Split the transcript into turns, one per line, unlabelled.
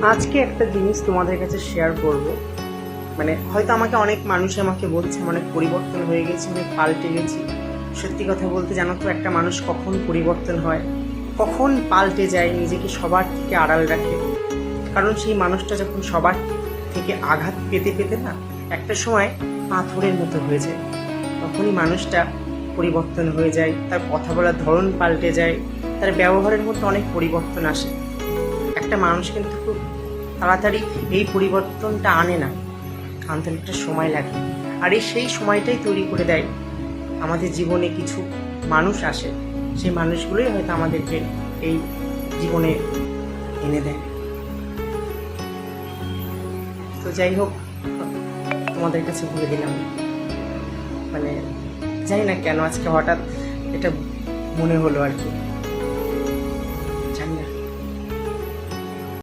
আজকে একটা জিনিস তোমাদের কাছে শেয়ার করব। মানে হয়তো অনেক মানুষ আমাকে বলছে অনেক পরিবর্তন হয়ে গেছে, অনেক পাল্টে গেছি। সত্যি কথা বলতে জানো তো, একটা মানুষ কখন পরিবর্তন হয়, কখন পাল্টে যায়, নিজেকে সবার থেকে আড়াল রাখে। কারণ সেই মানুষটা যখন সবার থেকে আঘাত পেতে পেতে না একটা সময় পাথরের মতো হয়ে যায়, তখনই মানুষটা পরিবর্তন হয়ে যায়। তার কথা বলার ধরন পাল্টে যায়, তার ব্যবহারের মধ্যে অনেক পরিবর্তন আসে। একটা মানুষ কিন্তু খুব তাড়াতাড়ি এই পরিবর্তনটা আনে না, আনতে একটা সময় লাগে। আর সেই সময়টাই তৈরি করে দেয় আমাদের জীবনে কিছু মানুষ আসে, সেই মানুষগুলোই হয়তো আমাদেরকে এই জীবনে এনে দেয়। তো যাই হোক, তোমাদের কাছে বলে দিলাম। মানে জানি না কেন আজকে হঠাৎ এটা মনে হলো আর কি।